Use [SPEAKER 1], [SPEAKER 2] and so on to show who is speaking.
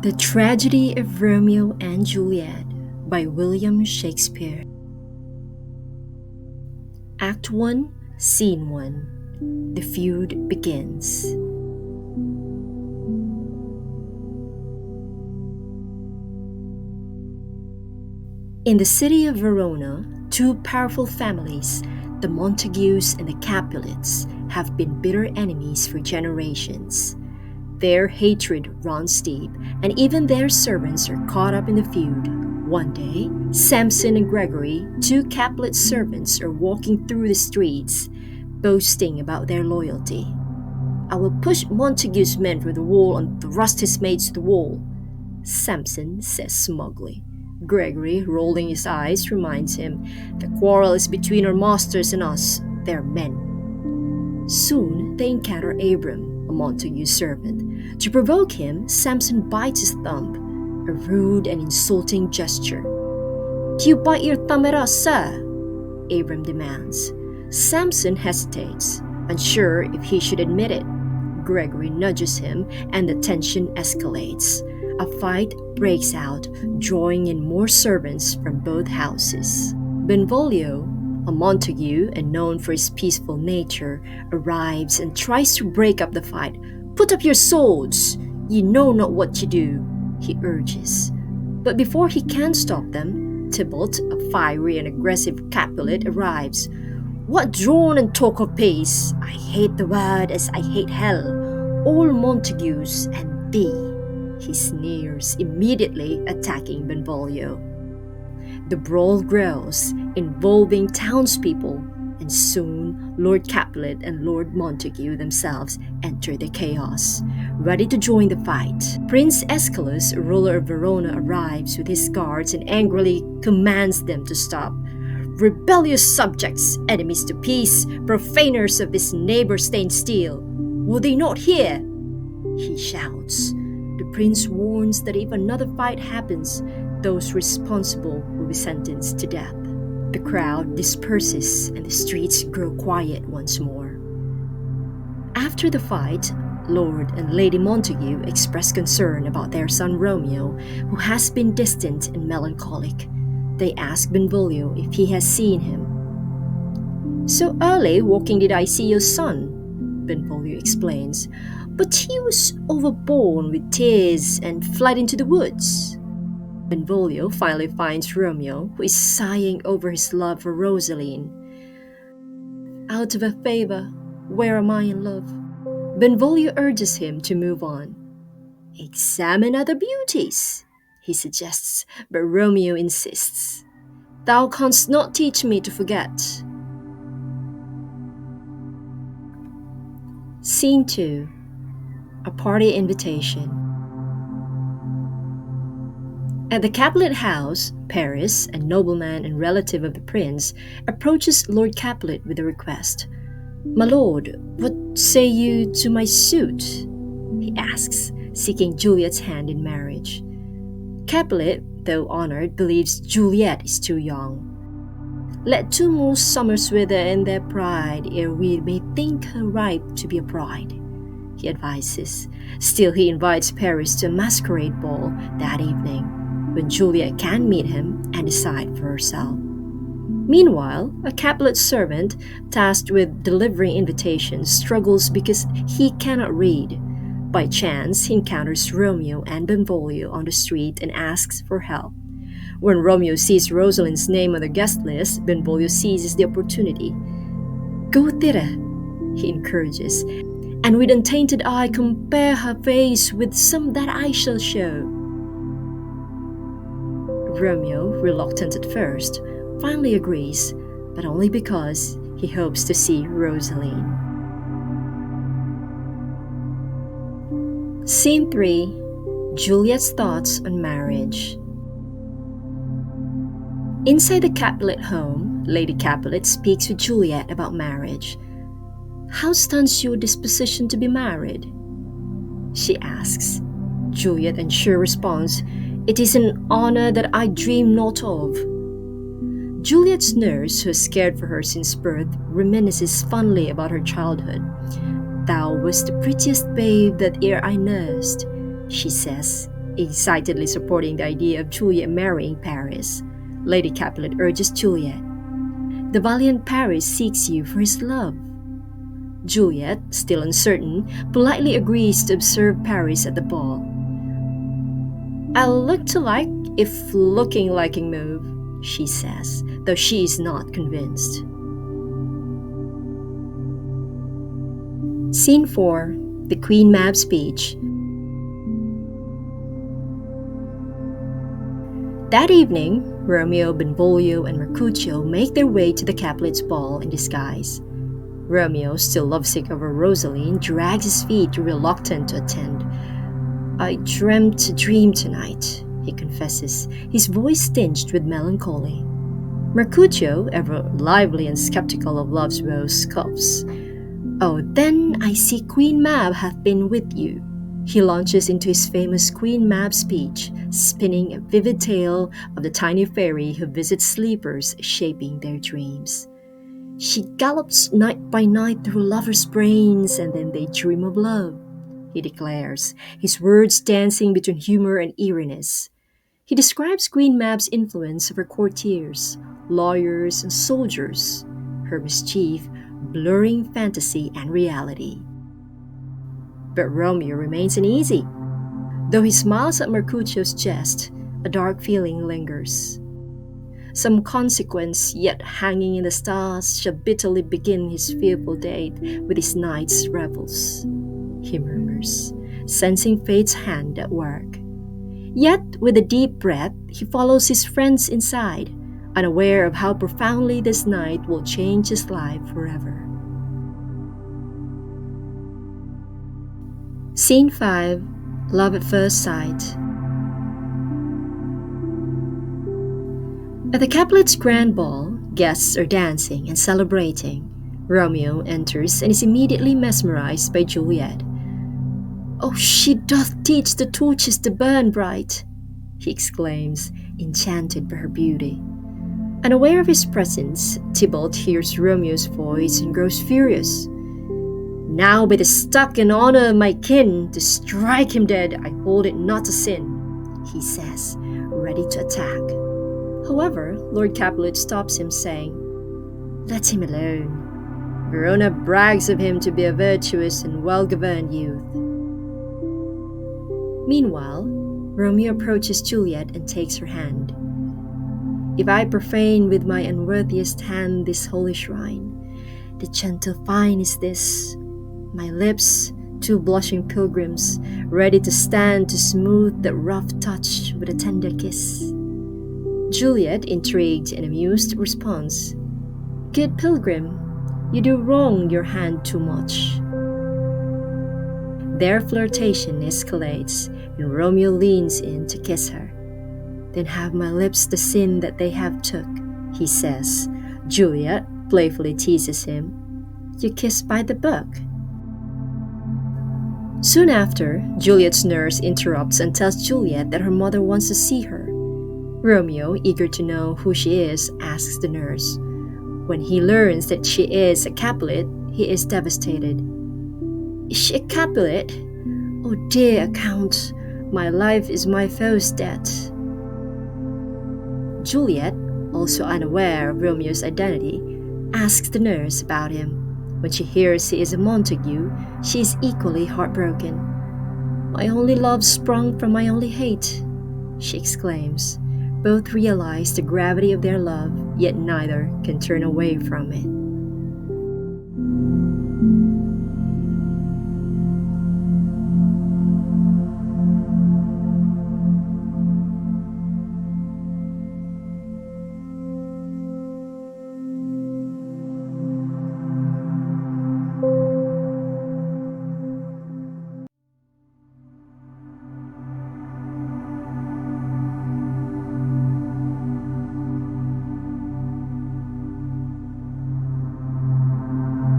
[SPEAKER 1] The Tragedy of Romeo and Juliet by William Shakespeare. Act 1, Scene 1. The feud begins. In the city of Verona, two powerful families, the Montagues and the Capulets, have been bitter enemies for generations. Their hatred runs deep, and even their servants are caught up in the feud. One day, Samson and Gregory, two Capulet servants, are walking through the streets, boasting about their loyalty. "I will push Montague's men through the wall and thrust his maids to the wall," Samson says smugly. Gregory, rolling his eyes, reminds him, "The quarrel is between our masters and us, their men." Soon they encounter Abram, a Montague servant. To provoke him, Samson bites his thumb, a rude and insulting gesture. "Do you bite your thumb at us, sir?" Abram demands. Samson hesitates, unsure if he should admit it. Gregory nudges him, and the tension escalates. A fight breaks out, drawing in more servants from both houses. Benvolio, a Montague and known for his peaceful nature, arrives and tries to break up the fight. "Put up your swords! You know not what you do," he urges. But before he can stop them, Tybalt, a fiery and aggressive Capulet, arrives. "What drawn and talk of peace? I hate the word as I hate hell. All Montagues and thee," he sneers, immediately attacking Benvolio. The brawl grows, involving townspeople, and soon Lord Capulet and Lord Montague themselves enter the chaos, ready to join the fight. Prince Aeschylus, ruler of Verona, arrives with his guards and angrily commands them to stop. "Rebellious subjects, enemies to peace, profaners of his neighbor-stained steel. Will they not hear?" he shouts. The prince warns that if another fight happens, those responsible will be sentenced to death. The crowd disperses and the streets grow quiet once more. After the fight, Lord and Lady Montague express concern about their son Romeo, who has been distant and melancholic. They ask Benvolio if he has seen him. "So early walking did I see your son," Benvolio explains, "but he was overborne with tears and fled into the woods." Benvolio finally finds Romeo, who is sighing over his love for Rosaline. "Out of a favor, where am I in love?" Benvolio urges him to move on. "Examine other beauties," he suggests, but Romeo insists. "Thou canst not teach me to forget." Scene 2. A party invitation. At the Capulet house, Paris, a nobleman and relative of the prince, approaches Lord Capulet with a request. "My lord, what say you to my suit?" he asks, seeking Juliet's hand in marriage. Capulet, though honored, believes Juliet is too young. "Let 2 more summers wither in their pride ere we may think her ripe to be a bride," he advises. Still, he invites Paris to a masquerade ball that evening, when Juliet can meet him and decide for herself. Meanwhile, a Capulet servant tasked with delivering invitations struggles because he cannot read. By chance, he encounters Romeo and Benvolio on the street and asks for help. When Romeo sees Rosaline's name on the guest list, Benvolio seizes the opportunity. "Go thither," he encourages, "and with untainted eye compare her face with some that I shall show." Romeo, reluctant at first, finally agrees, but only because he hopes to see Rosaline. Scene 3. Juliet's thoughts on marriage. Inside the Capulet home, Lady Capulet speaks with Juliet about marriage. "How stands your disposition to be married?" she asks. Juliet, unsure, responds, "It is an honor that I dream not of." Juliet's nurse, who has cared for her since birth, reminisces fondly about her childhood. "Thou wast the prettiest babe that e'er I nursed," she says, Excitedly supporting the idea of Juliet marrying Paris, Lady Capulet urges Juliet. The valiant Paris seeks you for his love. Juliet, still uncertain, politely agrees to observe Paris at the ball. I'll look to like if looking like a move, she says, though she is not convinced. Scene 4. The Queen Mab speech. That evening, Romeo, Benvolio, and Mercutio make their way to the Capulets' ball in disguise. Romeo, still lovesick over Rosaline, drags his feet, reluctant to attend. I dreamt a dream tonight, he confesses, his voice tinged with melancholy. Mercutio, ever lively and skeptical of love's woes, scoffs. Oh, then I see Queen Mab hath been with you. He launches into his famous Queen Mab speech, spinning a vivid tale of the tiny fairy who visits sleepers, shaping their dreams. She gallops night by night through lovers' brains, and then they dream of love, he declares, his words dancing between humor and eeriness. He describes Queen Mab's influence over courtiers, lawyers, and soldiers, her mischief blurring fantasy and reality. But Romeo remains uneasy. Though he smiles at Mercutio's jest, a dark feeling lingers. Some consequence yet hanging in the stars shall bitterly begin his fearful date with his night's revels, he murmurs, sensing fate's hand at work. Yet, with a deep breath, he follows his friends inside, unaware of how profoundly this night will change his life forever. Scene 5. Love at First Sight. At the Capulets' grand ball, guests are dancing and celebrating. Romeo enters and is immediately mesmerized by Juliet. Oh, she doth teach the torches to burn bright, he exclaims, enchanted by her beauty. Unaware of his presence, Tybalt hears Romeo's voice and grows furious. Now by the stock and honor of my kin, to strike him dead I hold it not a sin, he says, ready to attack. However, Lord Capulet stops him, saying, Let him alone. Verona brags of him to be a virtuous and well-governed youth. Meanwhile, Romeo approaches Juliet and takes her hand. If I profane with my unworthiest hand this holy shrine, the gentle vine is this, my lips, two blushing pilgrims, ready to stand to smooth that rough touch with a tender kiss. Juliet, intrigued and amused, responds, Good pilgrim, you do wrong your hand too much. Their flirtation escalates, and Romeo leans in to kiss her. Then have my lips the sin that they have took, he says. Juliet playfully teases him. You kiss by the book. Soon after, Juliet's nurse interrupts and tells Juliet that her mother wants to see her. Romeo, eager to know who she is, asks the nurse. When he learns that she is a Capulet, he is devastated. Is she a Capulet? Oh dear Count, my life is my foe's debt. Juliet, also unaware of Romeo's identity, asks the nurse about him. When she hears he is a Montague, she is equally heartbroken. My only love sprung from my only hate, she exclaims. Both realize the gravity of their love, yet neither can turn away from it.